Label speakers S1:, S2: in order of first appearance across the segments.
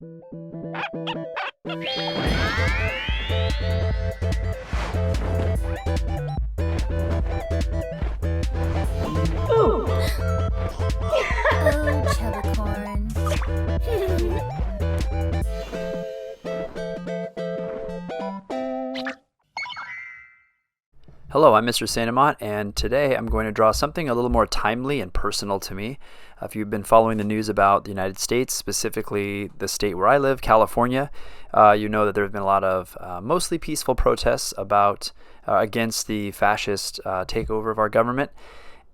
S1: Oh, Chubbicorn.
S2: Hello, I'm Mr. Santamont, and today I'm going to draw something a little more timely and personal to me. If you've been following the news about the United States, specifically the state where I live, California, you know that there have been a lot of mostly peaceful protests against the fascist takeover of our government.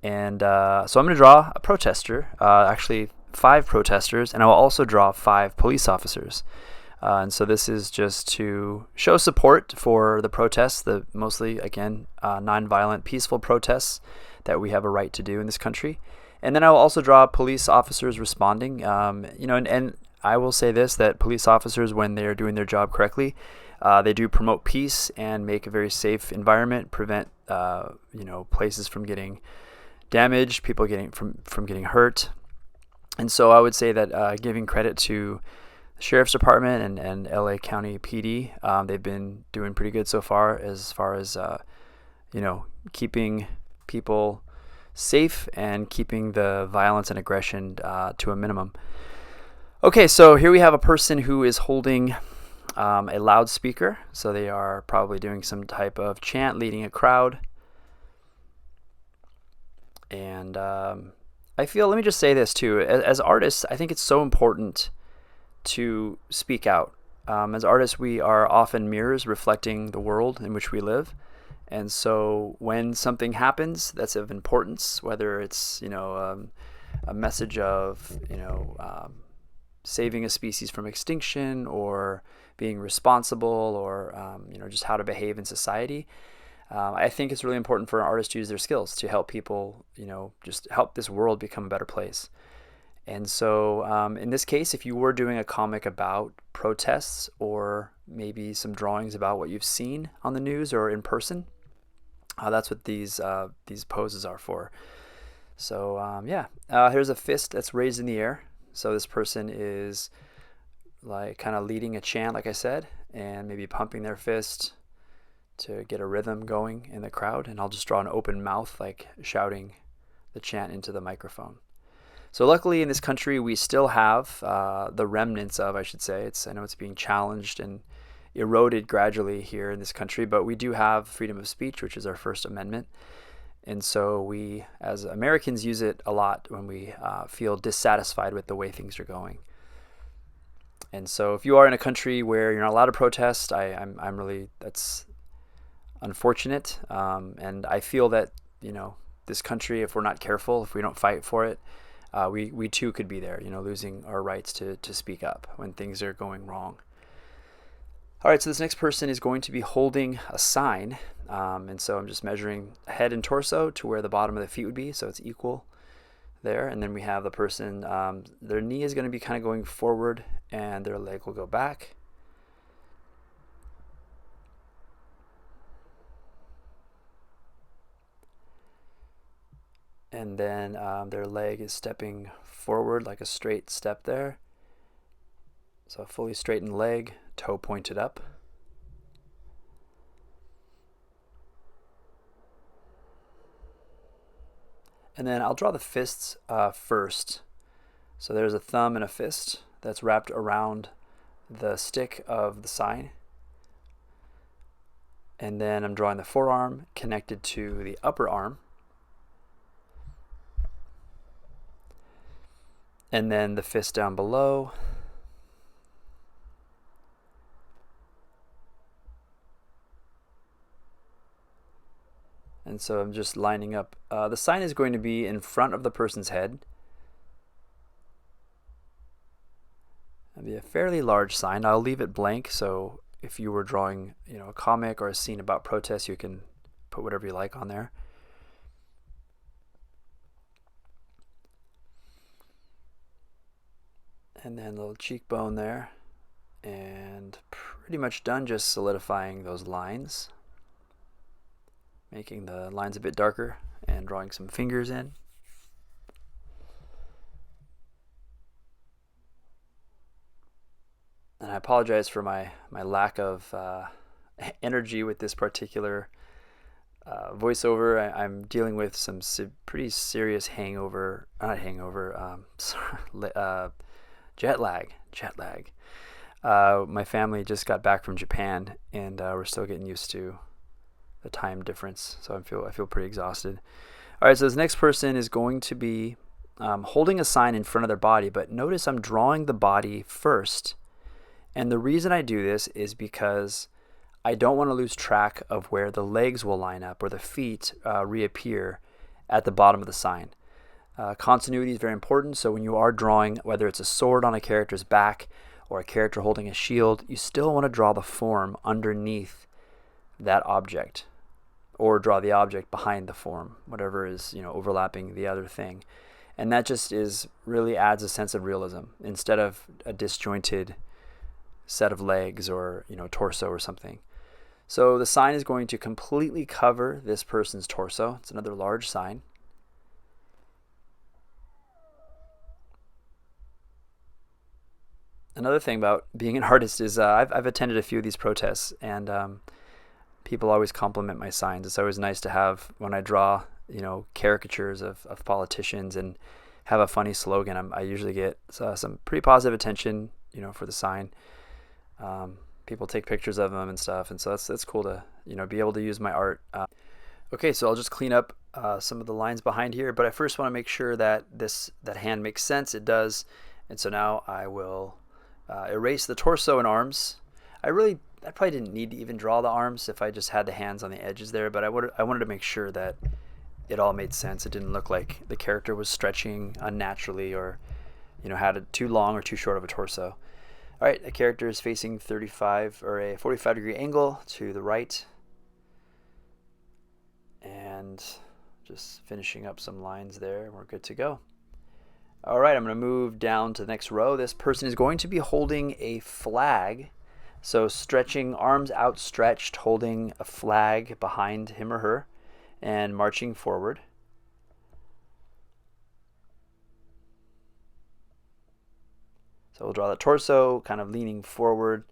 S2: And so I'm going to draw a protester, actually 5 protesters, and I will also draw 5 police officers. And so this is just to show support for the protests, the mostly, again, nonviolent, peaceful protests that we have a right to do in this country. And then I will also draw police officers responding. And I will say this, that police officers, when they are doing their job correctly, they do promote peace and make a very safe environment, prevent places from getting damaged, people from getting hurt. And so I would say that giving credit to the Sheriff's Department and LA County PD, they've been doing pretty good so far as keeping people safe and keeping the violence and aggression to a minimum. Okay, so here we have a person who is holding a loudspeaker. So they are probably doing some type of chant, leading a crowd. And let me just say this too. As artists, I think it's so important to speak out. As artists, we are often mirrors reflecting the world in which we live. And so when something happens that's of importance, whether it's, a message of, saving a species from extinction or being responsible or, just how to behave in society, I think it's really important for an artist to use their skills to help people, just help this world become a better place. And so in this case, if you were doing a comic about protests or maybe some drawings about what you've seen on the news or in person, that's what these poses are for. So here's a fist that's raised in the air. So this person is like kind of leading a chant, like I said, and maybe pumping their fist to get a rhythm going in the crowd. And I'll just draw an open mouth, like shouting the chant into the microphone. So luckily in this country, we still have the remnants of, I should say, I know it's being challenged and eroded gradually here in this country, but we do have freedom of speech, which is our First Amendment. And so we, as Americans, use it a lot when we feel dissatisfied with the way things are going. And so if you are in a country where you're not allowed to protest, that's unfortunate. And I feel that, this country, if we're not careful, if we don't fight for it, we too could be there, losing our rights to speak up when things are going wrong. All right, so this next person is going to be holding a sign. And so I'm just measuring head and torso to where the bottom of the feet would be, so it's equal there. And then we have the person, their knee is going to be kind of going forward and their leg will go back. And then their leg is stepping forward like a straight step there. So a fully straightened leg, toe pointed up. And then I'll draw the fists first. So there's a thumb and a fist that's wrapped around the stick of the sign. And then I'm drawing the forearm connected to the upper arm. And then the fist down below. And so I'm just lining up. The sign is going to be in front of the person's head. It'll be a fairly large sign. I'll leave it blank, so if you were drawing, a comic or a scene about protests, you can put whatever you like on there. And then a little cheekbone there. And pretty much done, just solidifying those lines. Making the lines a bit darker and drawing some fingers in. I apologize for my lack of energy with this particular voiceover. I'm dealing with some pretty serious jet lag. My family just got back from Japan, and we're still getting used to the time difference, so I feel pretty exhausted. All right, so this next person is going to be holding a sign in front of their body, but notice I'm drawing the body first, and the reason I do this is because I don't want to lose track of where the legs will line up or the feet reappear at the bottom of the sign. Continuity is very important, so when you are drawing, whether it's a sword on a character's back or a character holding a shield, you still want to draw the form underneath that object, or draw the object behind the form, whatever is overlapping the other thing. And that just really adds a sense of realism instead of a disjointed set of legs or torso or something. So the sign is going to completely cover this person's torso. It's another large sign. Another thing about being an artist is I've attended a few of these protests, and people always compliment my signs. It's always nice to have, when I draw caricatures of politicians and have a funny slogan, I usually get some pretty positive attention for the sign. People take pictures of them and stuff, and so that's cool to be able to use my art. Okay, so I'll just clean up some of the lines behind here, but I first want to make sure that that hand makes sense. It does, and so now I will erase the torso and arms. I probably didn't need to even draw the arms if I just had the hands on the edges there, but I wanted to make sure that it all made sense. It didn't look like the character was stretching unnaturally or had a too long or too short of a torso. All right, the character is facing 35 or a 45 degree angle to the right, and just finishing up some lines there. We're good to go. All right, I'm going to move down to the next row. This person is going to be holding a flag. So stretching, arms outstretched, holding a flag behind him or her and marching forward. So we'll draw the torso kind of leaning forward.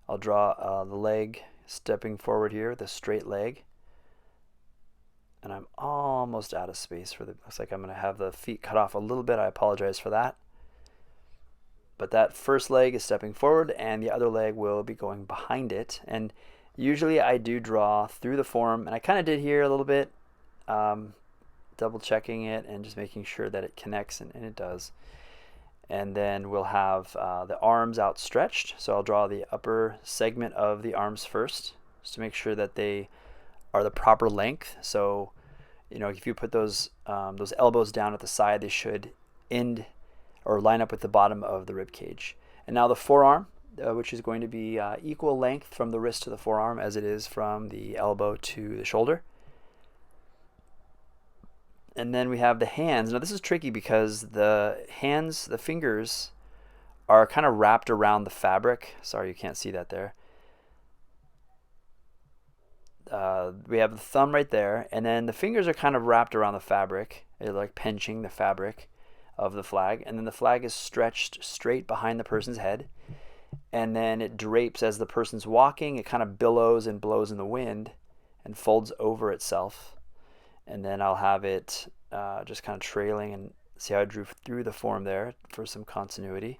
S2: I'll draw the leg stepping forward here, the straight leg. And I'm almost out of space looks like I'm going to have the feet cut off a little bit. I apologize for that. But that first leg is stepping forward, and the other leg will be going behind it. And usually I do draw through the form, and I kind of did here a little bit, double checking it and just making sure that it connects, and it does. And then we'll have the arms outstretched. So I'll draw the upper segment of the arms first, just to make sure that they are the proper length. So, if you put those elbows down at the side, they should end or line up with the bottom of the rib cage. And now the forearm, which is going to be equal length from the wrist to the forearm as it is from the elbow to the shoulder. And then we have the hands. Now this is tricky because the fingers are kind of wrapped around the fabric. Sorry, you can't see that there. We have the thumb right there, and then the fingers are kind of wrapped around the fabric. They're like pinching the fabric of the flag, and then the flag is stretched straight behind the person's head, and then it drapes as the person's walking. It kind of billows and blows in the wind and folds over itself, and then I'll have it just kind of trailing, and see how I drew through the form there for some continuity,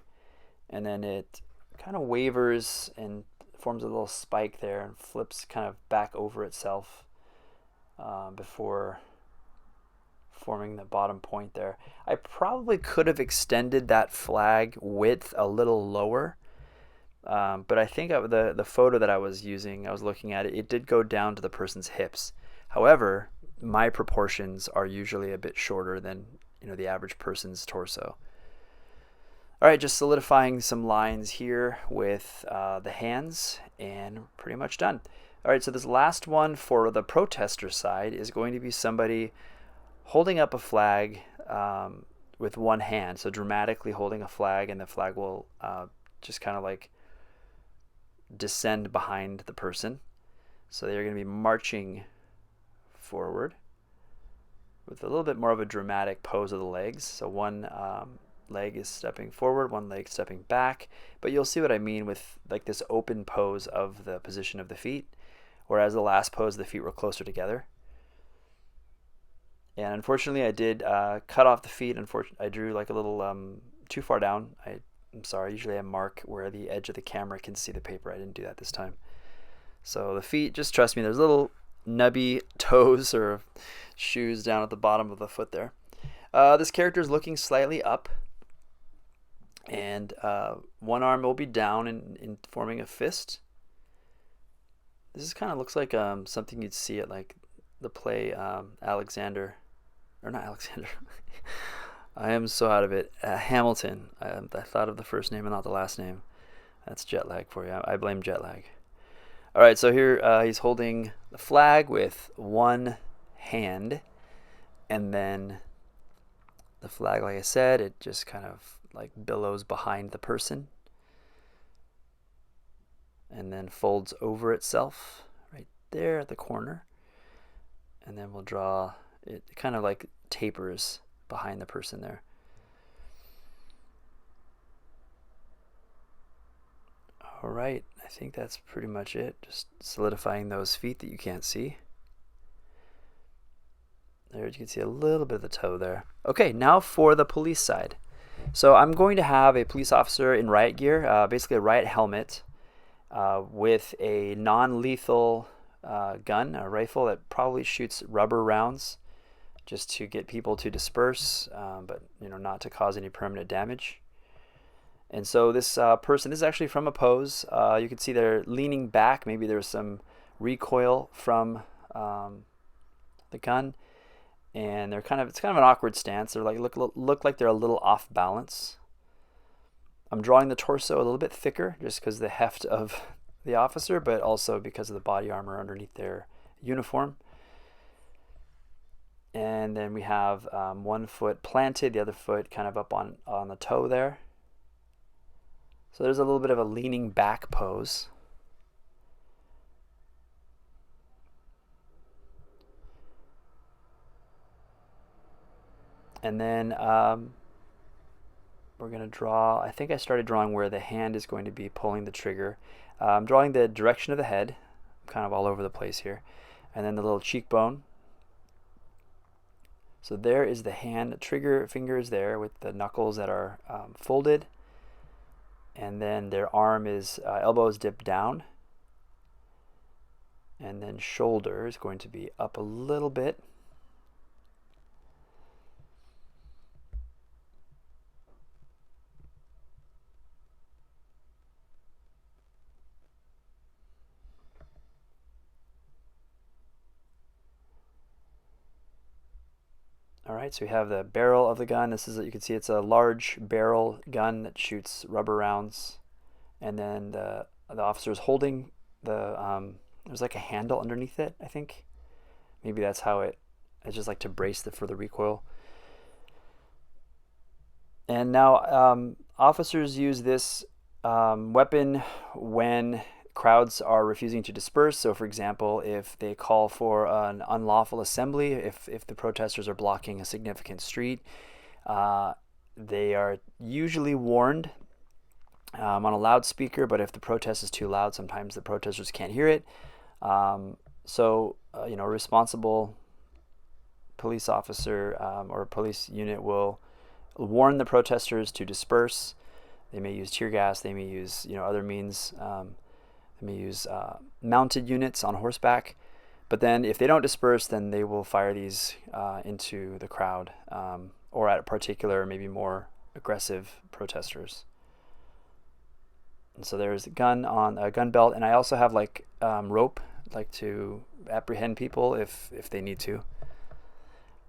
S2: and then it kind of wavers and forms a little spike there and flips kind of back over itself before forming the bottom point there. I probably could have extended that flag width a little lower, but I think the photo that I was looking at, it did go down to the person's hips. However, my proportions are usually a bit shorter than the average person's torso. All right, just solidifying some lines here with the hands, and pretty much done. All right, so this last one for the protester side is going to be somebody holding up a flag with one hand, so dramatically holding a flag, and the flag will just kind of like descend behind the person. So they're going to be marching forward with a little bit more of a dramatic pose of the legs. So one leg is stepping forward, one leg stepping back. But you'll see what I mean with like this open pose of the position of the feet, whereas the last pose the feet were closer together. And unfortunately, I did cut off the feet. Unfortunately, I drew like a little too far down. I'm sorry. Usually I mark where the edge of the camera can see the paper. I didn't do that this time. So the feet, just trust me, there's little nubby toes or shoes down at the bottom of the foot there. This character is looking slightly up, and one arm will be down in forming a fist. This kind of looks like something you'd see at like the play Alexander, or not Alexander. I am so out of it. Hamilton. I thought of the first name and not the last name. That's jet lag for you. I blame jet lag. All right, so here he's holding the flag with one hand, and then the flag, like I said, it just kind of like billows behind the person and then folds over itself right there at the corner. And then we'll draw, it kind of like tapers behind the person there. All right, I think that's pretty much it. Just solidifying those feet that you can't see. There you can see a little bit of the toe there. Okay, now for the police side. So I'm going to have a police officer in riot gear, basically a riot helmet, with a non-lethal gun, a rifle that probably shoots rubber rounds just to get people to disperse, but not to cause any permanent damage. And so this person, this is actually from a pose. You can see they're leaning back. Maybe there's some recoil from the gun, and it's kind of an awkward stance. They're like look like they're a little off balance. I'm drawing the torso a little bit thicker just because of the heft of the officer, but also because of the body armor underneath their uniform. And then we have one foot planted, the other foot kind of up on the toe there. So there's a little bit of a leaning back pose. And then we're going to draw, I think I started drawing where the hand is going to be pulling the trigger. I'm drawing the direction of the head. I'm kind of all over the place here. And then the little cheekbone. So there is the hand. The trigger finger is there with the knuckles that are folded. And then their arm is, elbows dipped down. And then shoulder is going to be up a little bit. All right, so we have the barrel of the gun. This is, you can see it's a large barrel gun that shoots rubber rounds. And then the officer is holding there's like a handle underneath it, I think. Maybe that's how it's just like to brace for the recoil. And now officers use this weapon when crowds are refusing to disperse. So for example, if they call for an unlawful assembly, if the protesters are blocking a significant street, they are usually warned on a loudspeaker, but if the protest is too loud, sometimes the protesters can't hear it. So a responsible police officer or police unit will warn the protesters to disperse. They may use tear gas, they may use other means. They may use mounted units on horseback, but then if they don't disperse, then they will fire these into the crowd or at particular, maybe more aggressive protesters. And so there's a gun on a gun belt, and I also have like rope, like to apprehend people if they need to.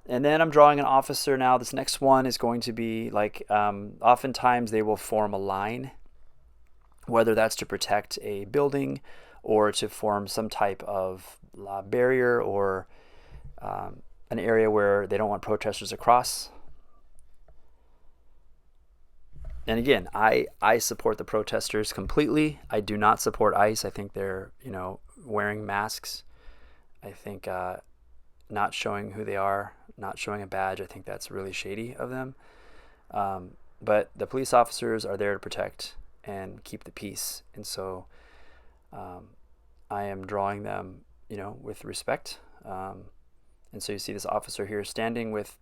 S2: And then I'm drawing an officer now. This next one is going to be like, oftentimes they will form a line, whether that's to protect a building or to form some type of barrier or an area where they don't want protesters across. And again, I support the protesters completely. I do not support ICE. I think they're, wearing masks. I think not showing who they are, not showing a badge, I think that's really shady of them. but the police officers are there to protect and keep the peace. And so I am drawing them, with respect. And so you see this officer here standing with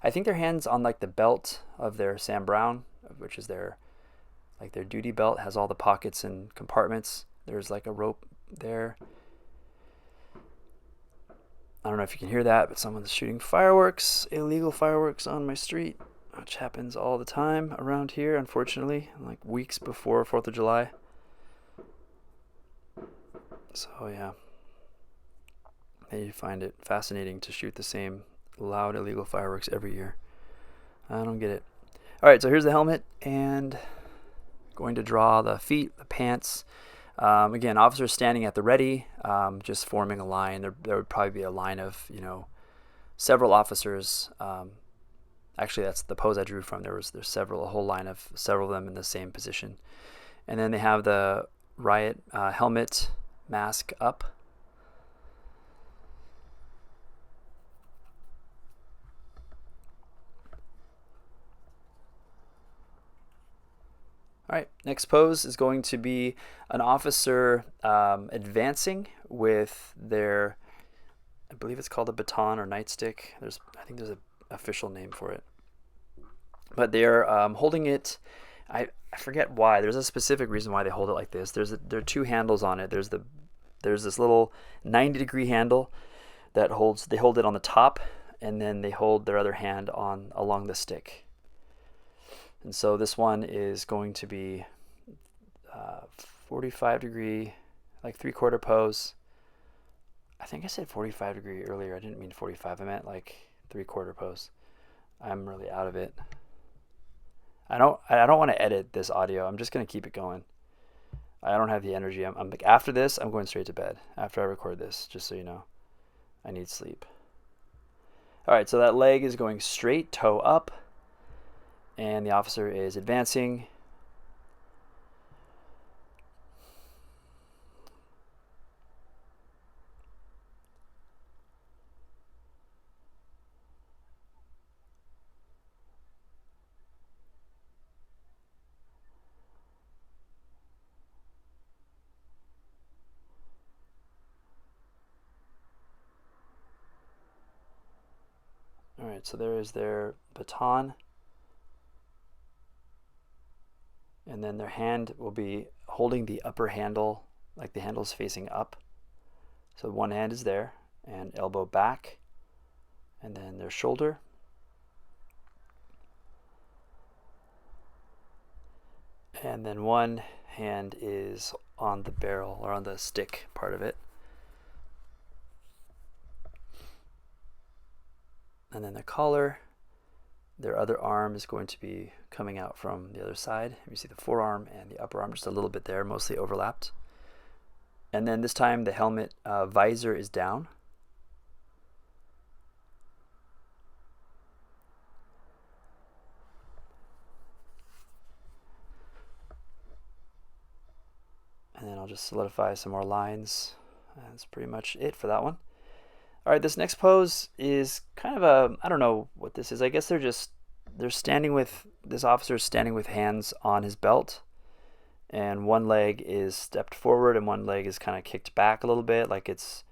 S2: I think their hands on like the belt of their Sam Browne, which is their duty belt, has all the pockets and compartments. There's like a rope there. I don't know if you can hear that, but someone's shooting fireworks, illegal fireworks on my street, which happens all the time around here, unfortunately, like weeks before 4th of July. So yeah, I find it fascinating to shoot the same loud illegal fireworks every year. I don't get it. All right, so here's the helmet, and going to draw the feet, the pants. Again, officers standing at the ready, just forming a line. There would probably be a line of, several officers. Actually, that's the pose I drew from. There's a whole line of several of them in the same position. And then they have the riot helmet, mask up. All right, next pose is going to be an officer advancing with their, I believe it's called a baton or nightstick. I think there's an official name for it. But they're holding it, I forget why. There's a specific reason why they hold it like this. There are two handles on it. There's this little 90-degree handle that they hold it on the top, and then they hold their other hand along the stick. And so this one is going to be 45-degree, like 3/4 pose. I think I said 45-degree earlier. I didn't mean 45. I meant like 3/4 pose. I'm really out of it. I don't want to edit this audio. I'm just going to keep it going. I don't have the energy. I'm like, after this, I'm going straight to bed after I record this, just so you know. I need sleep. All right, so that leg is going straight, toe up. And the officer is advancing. All right, so there is their baton. And then their hand will be holding the upper handle, like the handle's facing up. So one hand is there, and elbow back, and then their shoulder. And then one hand is on the barrel, or on the stick part of it. And then the collar. Their other arm is going to be coming out from the other side. You see the forearm and the upper arm just a little bit there, mostly overlapped. And then this time the helmet visor is down. And then I'll just solidify some more lines. That's pretty much it for that one. All right, this next pose is kind of I don't know what this is. I guess they're standing with, this officer is standing with hands on his belt, and one leg is stepped forward and one leg is kind of kicked back a little bit, like it's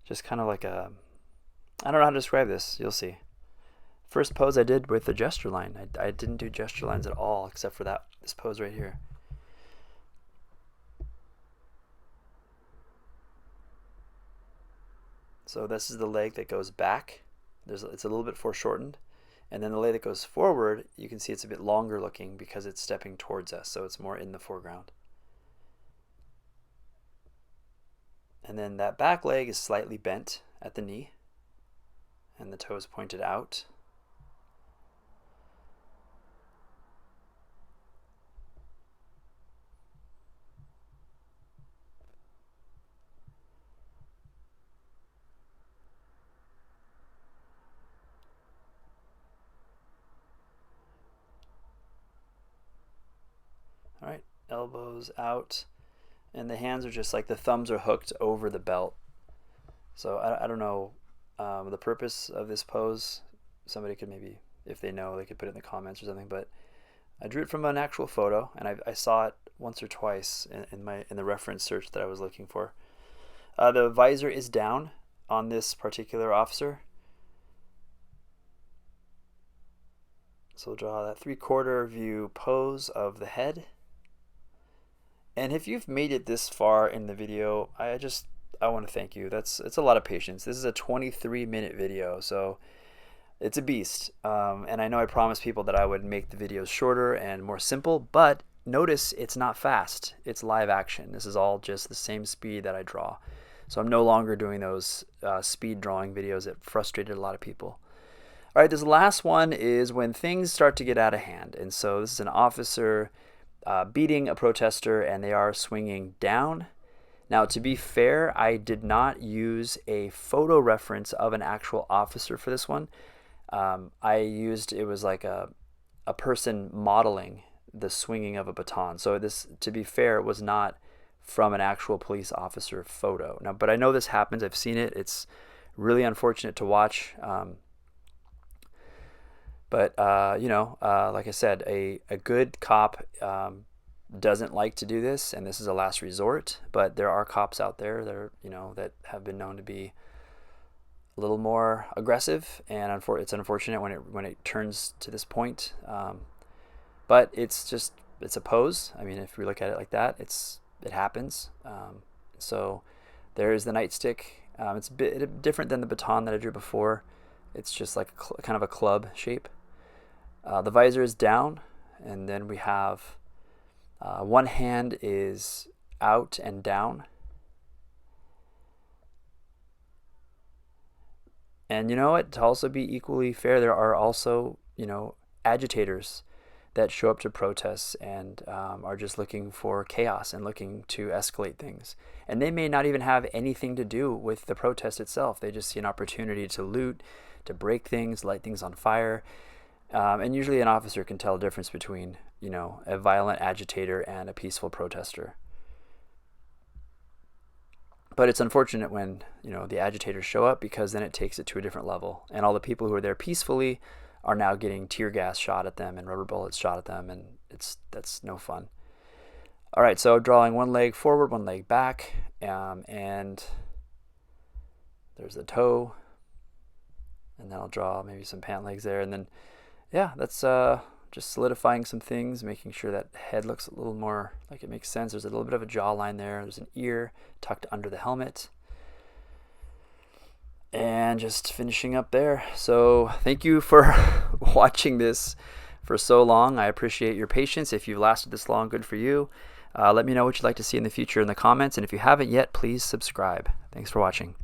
S2: just kind of like I don't know how to describe this. You'll see. First pose I did with the gesture line. I didn't do gesture lines at all except for this pose right here. So this is the leg that goes back. It's a little bit foreshortened. And then the leg that goes forward, you can see it's a bit longer looking because it's stepping towards us, so it's more in the foreground. And then that back leg is slightly bent at the knee, and the toe is pointed out. All right, elbows out, and the hands are just like the thumbs are hooked over the belt. So I don't know the purpose of this pose. Somebody could maybe, if they know, they could put it in the comments or something. But I drew it from an actual photo, and I saw it once or twice in the reference search that I was looking for. The visor is down on this particular officer. So we'll draw that 3/4 view pose of the head. And if you've made it this far in the video, I want to thank you. It's a lot of patience. This is a 23-minute video, so it's a beast. And I know I promised people that I would make the videos shorter and more simple, but notice it's not fast. It's live action. This is all just the same speed that I draw. So I'm no longer doing those speed drawing videos that frustrated a lot of people. All right, this last one is when things start to get out of hand. And so this is an officer beating a protester, and they are swinging down. Now, to be fair, I did not use a photo reference of an actual officer for this one. It was like a person modeling the swinging of a baton. So this, to be fair, was not from an actual police officer photo. Now, but I know this happens. I've seen it. It's really unfortunate to watch. But like I said, a good cop doesn't like to do this, and this is a last resort. But there are cops out there that have been known to be a little more aggressive, and it's unfortunate when it turns to this point. But it's a pose. I mean, if we look at it like that, it happens. So there is the nightstick. It's a bit different than the baton that I drew before. It's just like kind of a club shape. The visor is down, and then we have one hand is out and down. And to also be equally fair, there are also, agitators that show up to protests and are just looking for chaos and looking to escalate things. And they may not even have anything to do with the protest itself. They just see an opportunity to loot, to break things, light things on fire. And usually an officer can tell a difference between, a violent agitator and a peaceful protester. But it's unfortunate when, the agitators show up, because then it takes it to a different level. And all the people who are there peacefully are now getting tear gas shot at them and rubber bullets shot at them, and that's no fun. All right, so drawing one leg forward, one leg back, and there's the toe, and then I'll draw maybe some pant legs there, and then that's just solidifying some things, making sure that head looks a little more like it makes sense. There's a little bit of a jawline there. There's an ear tucked under the helmet. And just finishing up there. So thank you for watching this for so long. I appreciate your patience. If you've lasted this long, good for you. Let me know what you'd like to see in the future in the comments. And if you haven't yet, please subscribe. Thanks for watching.